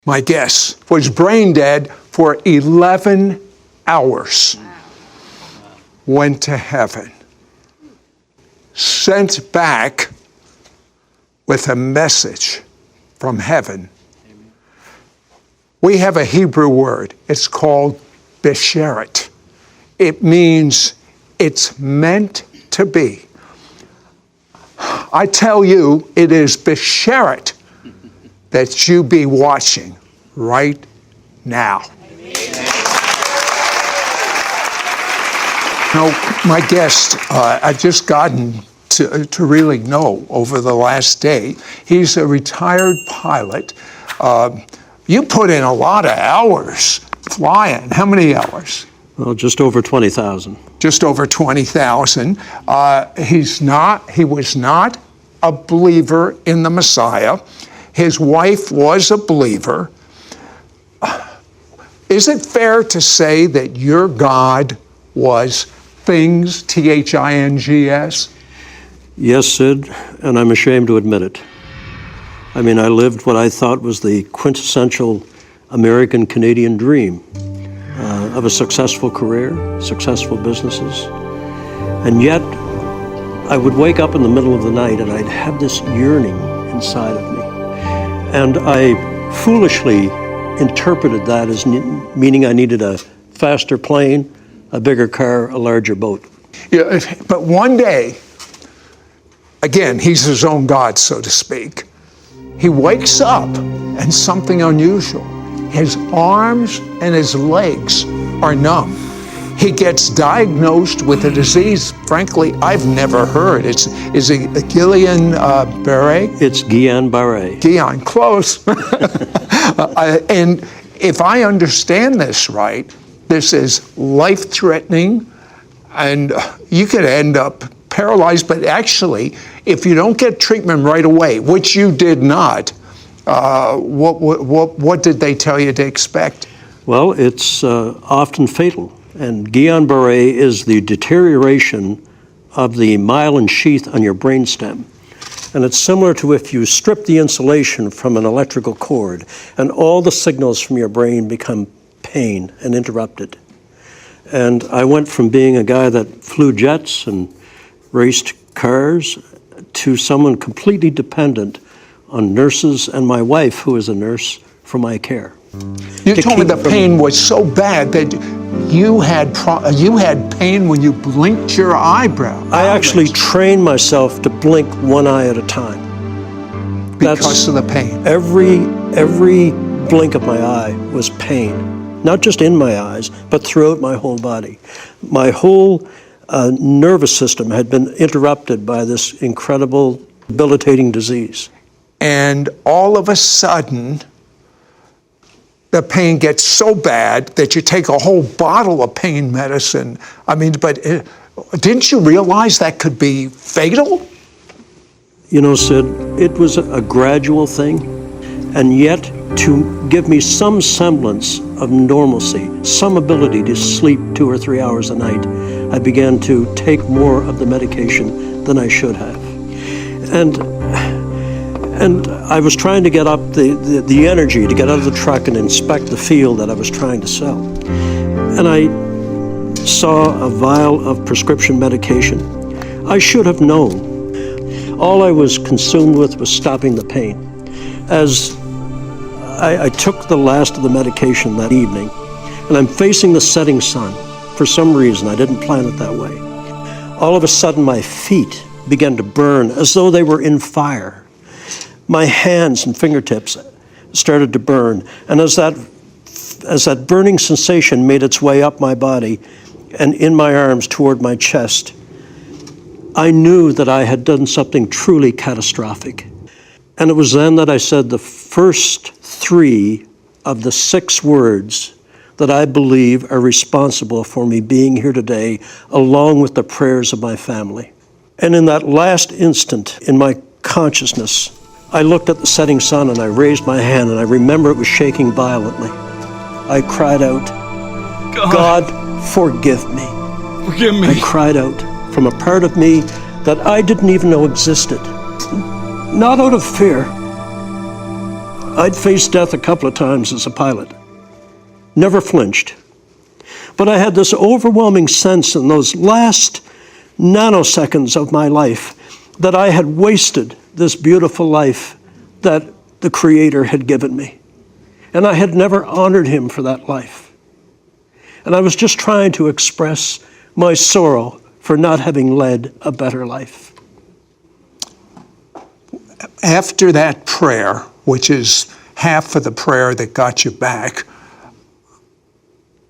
my guess, was brain dead for 11 hours. Went to heaven. Sent back with a message from heaven. We have a Hebrew word. It's called besheret. It means it's meant to be. I tell you, it is besheret that you be watching right now. Now, my guest, I've just gotten to really know over the last day. He's a retired pilot. You put in a lot of hours flying. How many hours? Well, just over 20,000. Just over 20,000. He was not a believer in the Messiah. His wife was a believer. Is it fair to say that your God was things, T-H-I-N-G-S? Yes, Sid, and I'm ashamed to admit it. I mean, I lived what I thought was the quintessential American-Canadian dream of a successful career, successful businesses. And yet, I would wake up in the middle of the night and I'd have this yearning inside of me. And I foolishly interpreted that as meaning I needed a faster plane, a bigger car, a larger boat. Yeah, but one day, again, he's his own God, so to speak. He wakes up and something unusual. His arms and his legs are numb. He gets diagnosed with a disease, frankly, I've never heard. Is it Guillain-Barré? It's Guillain-Barré. Guillain, close. And if I understand this right, this is life-threatening, and you could end up paralyzed, but actually, if you don't get treatment right away, which you did not, what did they tell you to expect? Well, it's often fatal. And Guillain-Barré is the deterioration of the myelin sheath on your brainstem. And it's similar to if you strip the insulation from an electrical cord and all the signals from your brain become pain and interrupted. And I went from being a guy that flew jets and raced cars to someone completely dependent on nurses and my wife, who is a nurse, for my care. You told me the pain was so bad that you had pain when you blinked your eyebrow. I actually trained myself to blink one eye at a time. Because of the pain. Every blink of my eye was pain, not just in my eyes, but throughout my whole body. My whole nervous system had been interrupted by this incredible, debilitating disease. And all of a sudden, the pain gets so bad that you take a whole bottle of pain medicine. I mean, but didn't you realize that could be fatal? You know, Sid, it was a gradual thing, and yet to give me some semblance of normalcy, some ability to sleep 2 or 3 hours a night, I began to take more of the medication than I should have. And I was trying to get up the energy to get out of the truck and inspect the field that I was trying to sell. And I saw a vial of prescription medication. I should have known. All I was consumed with was stopping the pain. As I took the last of the medication that evening, and I'm facing the setting sun. For some reason, I didn't plan it that way. All of a sudden, my feet began to burn as though they were in fire. My hands and fingertips started to burn, and as that burning sensation made its way up my body and in my arms toward my chest, I knew that I had done something truly catastrophic. And it was then that I said the first 3 of the 6 words that I believe are responsible for me being here today, along with the prayers of my family. And in that last instant in my consciousness, I looked at the setting sun and I raised my hand, and I remember it was shaking violently. I cried out, God, forgive me. Forgive me. I cried out from a part of me that I didn't even know existed. Not out of fear, I'd faced death a couple of times as a pilot. Never flinched. But I had this overwhelming sense in those last nanoseconds of my life that I had wasted this beautiful life that the Creator had given me. And I had never honored Him for that life. And I was just trying to express my sorrow for not having led a better life. After that prayer, which is half of the prayer that got you back,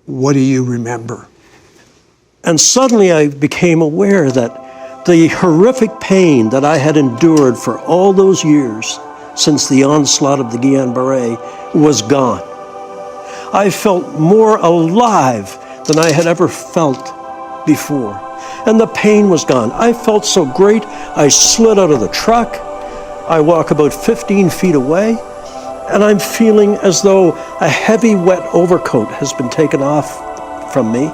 what do you remember? And suddenly I became aware that the horrific pain that I had endured for all those years since the onslaught of the Guillain-Barré was gone. I felt more alive than I had ever felt before. And the pain was gone. I felt so great, I slid out of the truck. I walk about 15 feet away, and I'm feeling as though a heavy, wet overcoat has been taken off from me,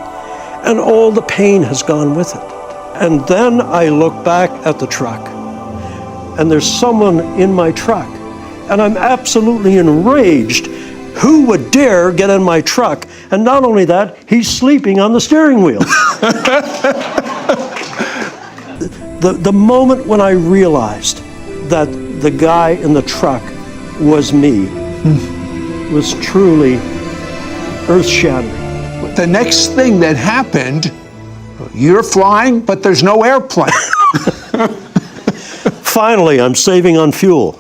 and all the pain has gone with it. And then I look back at the truck, and there's someone in my truck, and I'm absolutely enraged. Who would dare get in my truck? And not only that, he's sleeping on the steering wheel. The moment when I realized that the guy in the truck was me was truly earth-shattering. The next thing that happened, you're flying, but there's no airplane. Finally, I'm saving on fuel.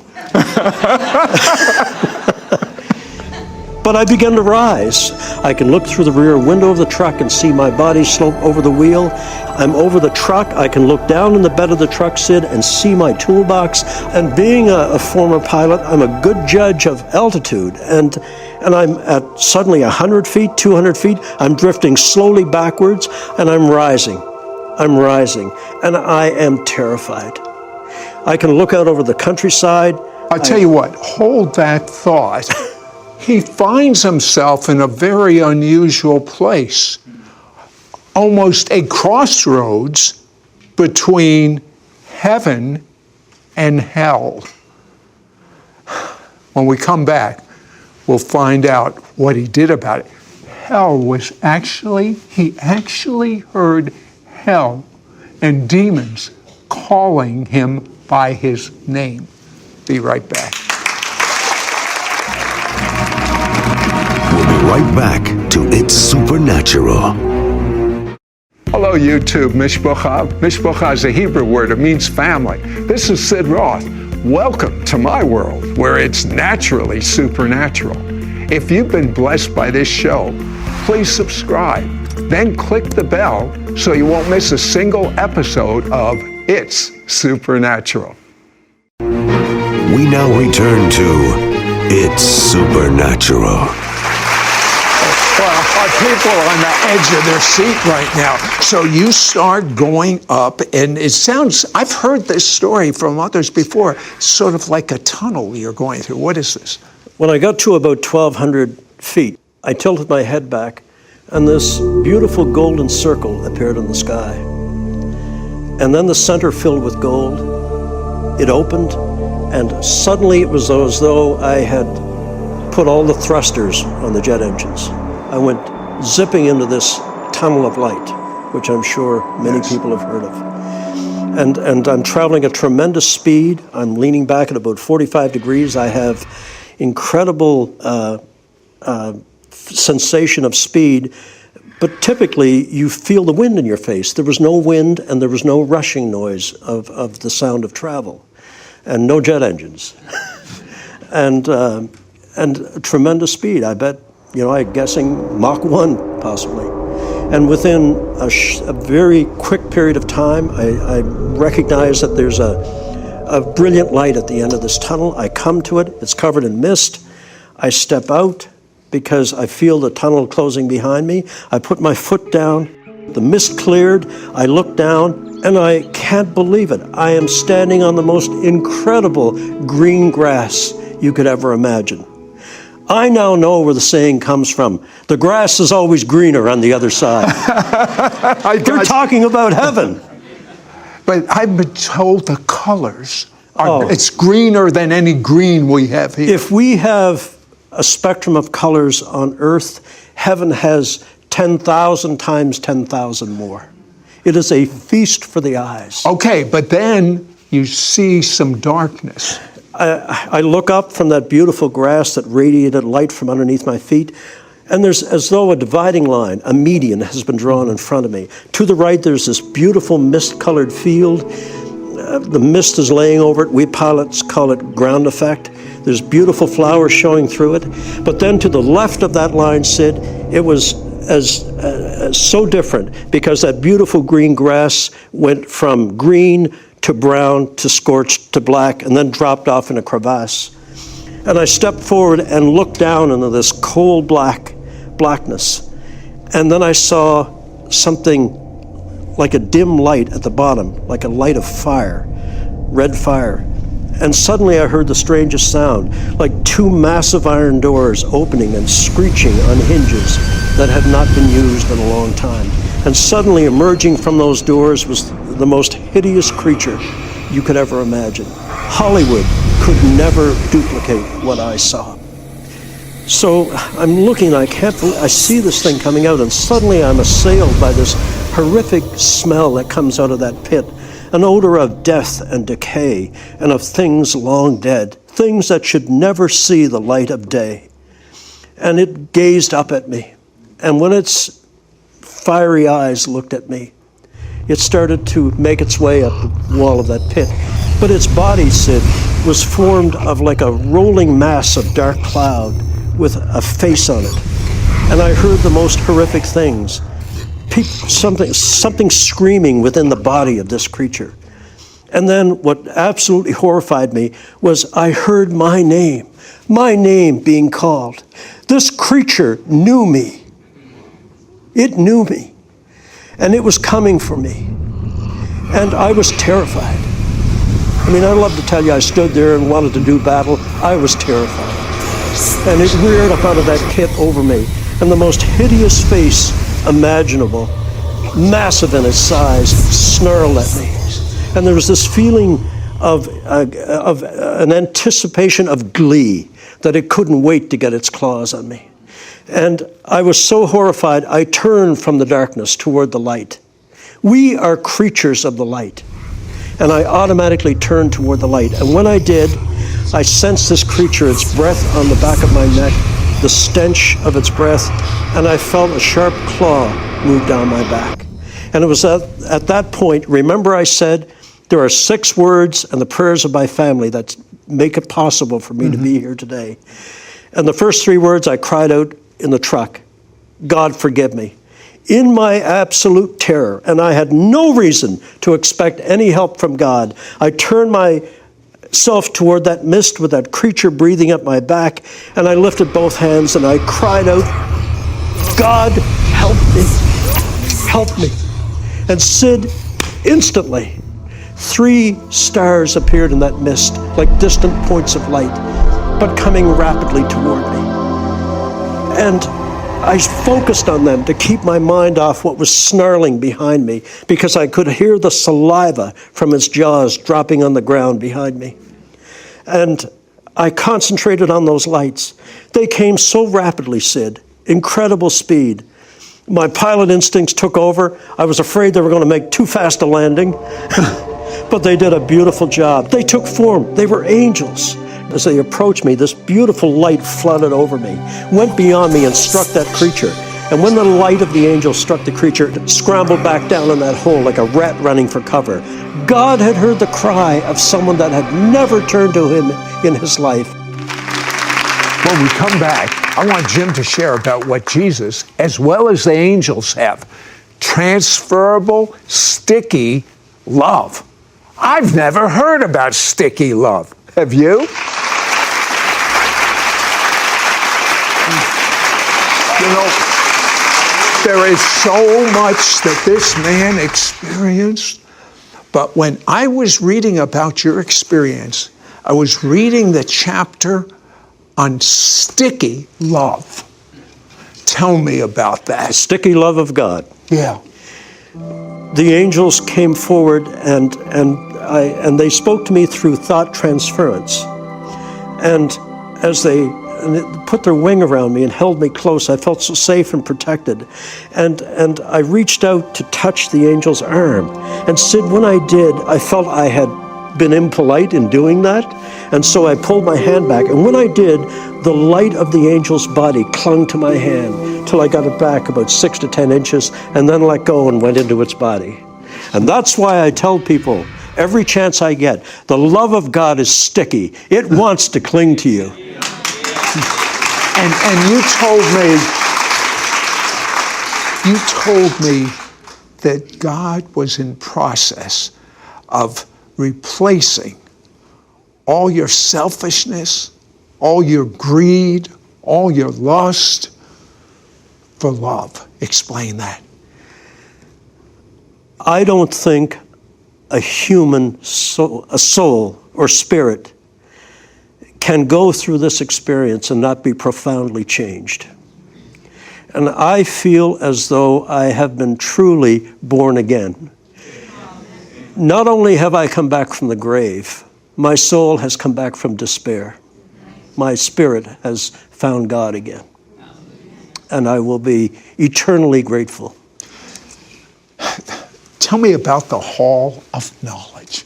But I began to rise. I can look through the rear window of the truck and see my body slope over the wheel. I'm over the truck. I can look down in the bed of the truck, Sid, and see my toolbox. And being a former pilot, I'm a good judge of altitude. And I'm at suddenly 100 feet, 200 feet. I'm drifting slowly backwards, and I'm rising. I'm rising, and I am terrified. I can look out over the countryside. I'll tell you what, hold that thought. He finds himself in a very unusual place, almost a crossroads between heaven and hell. When we come back, we'll find out what he did about it. He actually heard hell and demons calling him by his name. Be right back. We'll be right back to It's Supernatural. Hello, YouTube. Mishpocha. Mishpocha is a Hebrew word. It means family. This is Sid Roth. Welcome to my world, where it's naturally supernatural. If you've been blessed by this show, please subscribe. Then click the bell so you won't miss a single episode of It's Supernatural. We now return to It's Supernatural. Well, people are on the edge of their seat right now. So you start going up, and it sounds, I've heard this story from others before, sort of like a tunnel you're going through. What is this? When I got to about 1,200 feet, I tilted my head back, and this beautiful golden circle appeared in the sky. And then the center filled with gold. It opened, and suddenly it was as though I had put all the thrusters on the jet engines. I went zipping into this tunnel of light, which I'm sure many people have heard of. And I'm traveling at tremendous speed. I'm leaning back at about 45 degrees. I have incredible sensation of speed, but typically you feel the wind in your face. There was no wind, and there was no rushing noise of the sound of travel, and no jet engines. and tremendous speed. I bet, I'm guessing Mach 1 possibly. And within a very quick period of time, I recognize that there's a brilliant light at the end of this tunnel. I come to it. It's covered in mist. I step out because I feel the tunnel closing behind me. I put my foot down. The mist cleared. I look down, and I can't believe it. I am standing on the most incredible green grass you could ever imagine. I now know where the saying comes from. The grass is always greener on the other side. They're talking about heaven. But I've been told the colors It's greener than any green we have here. If we have a spectrum of colors on earth, heaven has 10,000 times 10,000 more. It is a feast for the eyes. Okay, but then you see some darkness. I look up from that beautiful grass that radiated light from underneath my feet, and there's as though a dividing line, a median, has been drawn in front of me. To the right, there's this beautiful mist-colored field. The mist is laying over it. We pilots call it ground effect. There's beautiful flowers showing through it. But then to the left of that line, Sid, it was so different, because that beautiful green grass went from green to brown to scorched to black, and then dropped off in a crevasse. And I stepped forward and looked down into this cold blackness. And then I saw something like a dim light at the bottom, like a light of fire, red fire. And suddenly I heard the strangest sound, like two massive iron doors opening and screeching on hinges that had not been used in a long time. And suddenly emerging from those doors was the most hideous creature you could ever imagine. Hollywood could never duplicate what I saw. So I'm looking, I see this thing coming out, and suddenly I'm assailed by this horrific smell that comes out of that pit, an odor of death and decay and of things long dead, things that should never see the light of day. And it gazed up at me, and when its fiery eyes looked at me, it started to make its way up the wall of that pit. But its body, Sid, was formed of like a rolling mass of dark cloud with a face on it. And I heard the most horrific things. Something screaming within the body of this creature. And then what absolutely horrified me was I heard my name being called. This creature knew me. It knew me. And it was coming for me. And I was terrified. I mean, I'd love to tell you I stood there and wanted to do battle. I was terrified. And it reared up out of that pit over me. And the most hideous face imaginable, massive in its size, snarled at me. And there was this feeling of an anticipation of glee, that it couldn't wait to get its claws on me. And I was so horrified, I turned from the darkness toward the light. We are creatures of the light. And I automatically turned toward the light. And when I did, I sensed this creature, its breath on the back of my neck, the stench of its breath, and I felt a sharp claw move down my back. And it was at that point, remember I said, there are 6 words and the prayers of my family that make it possible for me to be here today. And the first 3 words I cried out in the truck, God forgive me. In my absolute terror, and I had no reason to expect any help from God, I turned myself toward that mist with that creature breathing up my back, and I lifted both hands and I cried out, God, help me, help me. And Sid, instantly, 3 stars appeared in that mist, like distant points of light, but coming rapidly toward me. And I focused on them to keep my mind off what was snarling behind me, because I could hear the saliva from its jaws dropping on the ground behind me. And I concentrated on those lights. They came so rapidly, Sid, incredible speed. My pilot instincts took over. I was afraid they were going to make too fast a landing, but they did a beautiful job. They took form. They were angels. As they approached me, this beautiful light flooded over me, went beyond me and struck that creature. And when the light of the angel struck the creature, it scrambled back down in that hole like a rat running for cover. God had heard the cry of someone that had never turned to him in his life. When we come back, I want Jim to share about what Jesus, as well as the angels, have. Transferable, sticky love. I've never heard about sticky love. Have you? You know, there is so much that this man experienced. But when I was reading about your experience, I was reading the chapter on sticky love. Tell me about that. The sticky love of God. Yeah. The angels came forward, and and they spoke to me through thought transference. And as they put their wing around me and held me close, I felt so safe and protected. And I reached out to touch the angel's arm. And Sid, when I did, I felt I had been impolite in doing that. And so I pulled my hand back. And when I did, the light of the angel's body clung to my hand till I got it back about 6 to 10 inches and then let go and went into its body. And that's why I tell people every chance I get, the love of God is sticky. It wants to cling to you. And you told me that God was in process of replacing all your selfishness, all your greed, all your lust for love. Explain that. I don't think a human soul, a soul or spirit can go through this experience and not be profoundly changed. And I feel as though I have been truly born again. Not only have I come back from the grave, my soul has come back from despair. My spirit has found God again. And I will be eternally grateful. Tell me about the Hall of Knowledge.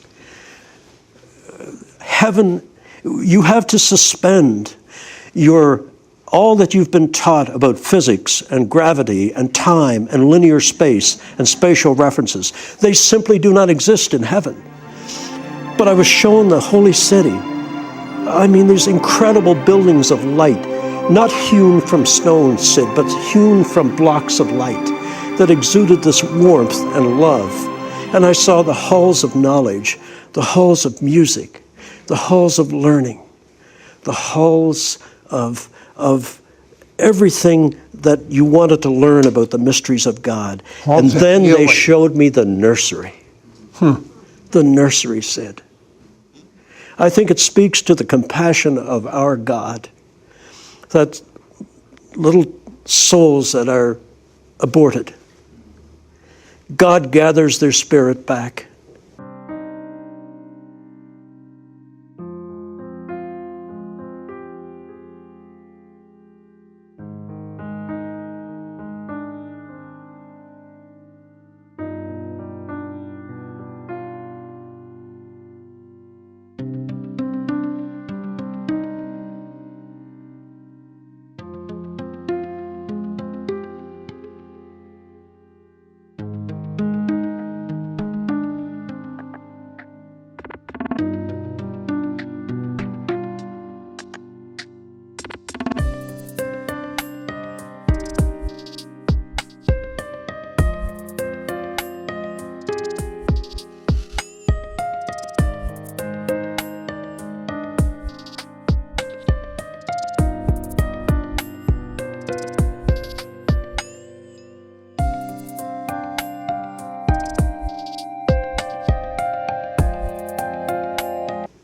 Heaven, you have to suspend all that you've been taught about physics and gravity and time and linear space and spatial references. They simply do not exist in heaven. But I was shown the holy city. I mean, these incredible buildings of light, not hewn from stone, Sid, but hewn from blocks of light that exuded this warmth and love. And I saw the halls of knowledge, the halls of music, the halls of learning, the halls of everything that you wanted to learn about the mysteries of God. And then they showed me the nursery. The nursery, Sid. I think it speaks to the compassion of our God that little souls that are aborted, God gathers their spirit back.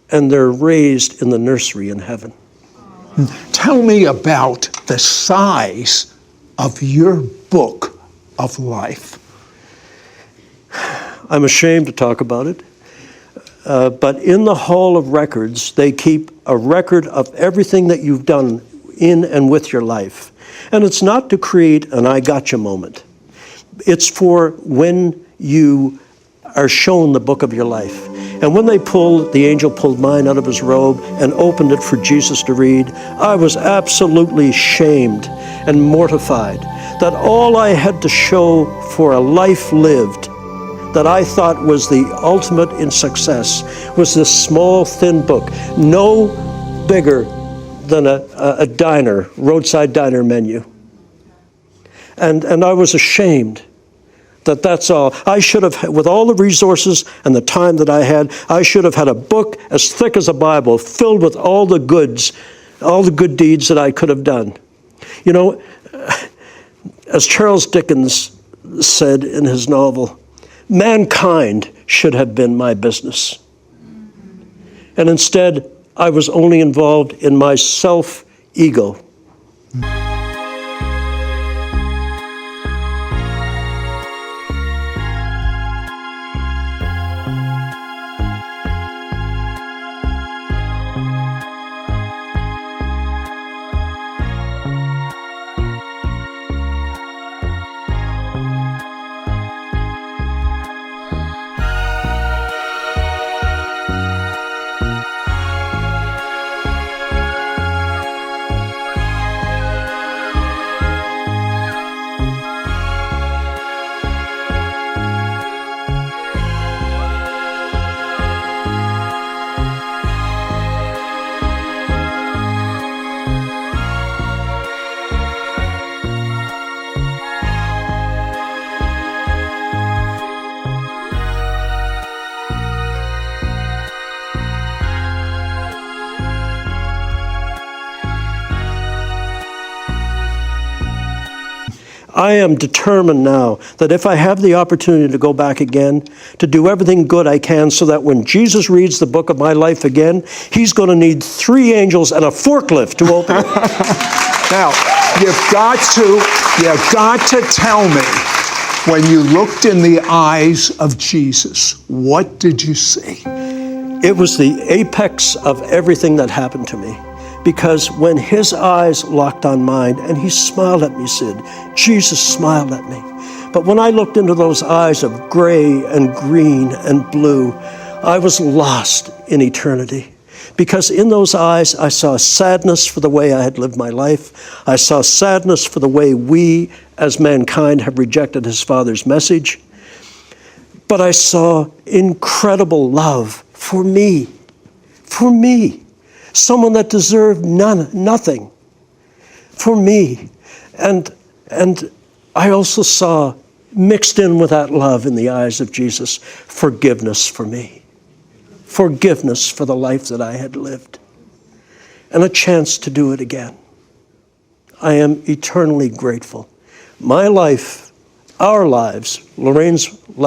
And they're raised in the nursery in heaven. Tell me about the size of your book of life. I'm ashamed to talk about it, but in the Hall of Records, they keep a record of everything that you've done in and with your life. And it's not to create an I gotcha moment. It's for when you are shown the book of your life. And when the angel pulled mine out of his robe and opened it for Jesus to read, I was absolutely shamed and mortified that all I had to show for a life lived that I thought was the ultimate in success was this small, thin book, no bigger than a diner, roadside diner menu. And I was ashamed that's all. I should have, with all the resources and the time that I had, I should have had a book as thick as a Bible filled with all the goods, all the good deeds that I could have done. You know, as Charles Dickens said in his novel, mankind should have been my business. And instead, I was only involved in my self-ego. I am determined now that if I have the opportunity to go back again, to do everything good I can so that when Jesus reads the book of my life again, he's going to need 3 angels and a forklift to open it. Now, you've got to tell me, when you looked in the eyes of Jesus, what did you see? It was the apex of everything that happened to me. Because when his eyes locked on mine, and he smiled at me, Sid, Jesus smiled at me. But when I looked into those eyes of gray and green and blue, I was lost in eternity. Because in those eyes, I saw sadness for the way I had lived my life. I saw sadness for the way we, as mankind, have rejected his Father's message. But I saw incredible love for me. Someone that deserved nothing for me. And I also saw, mixed in with that love in the eyes of Jesus, forgiveness for me. Forgiveness for the life that I had lived. And a chance to do it again. I am eternally grateful. My life, our lives, Lorraine's life,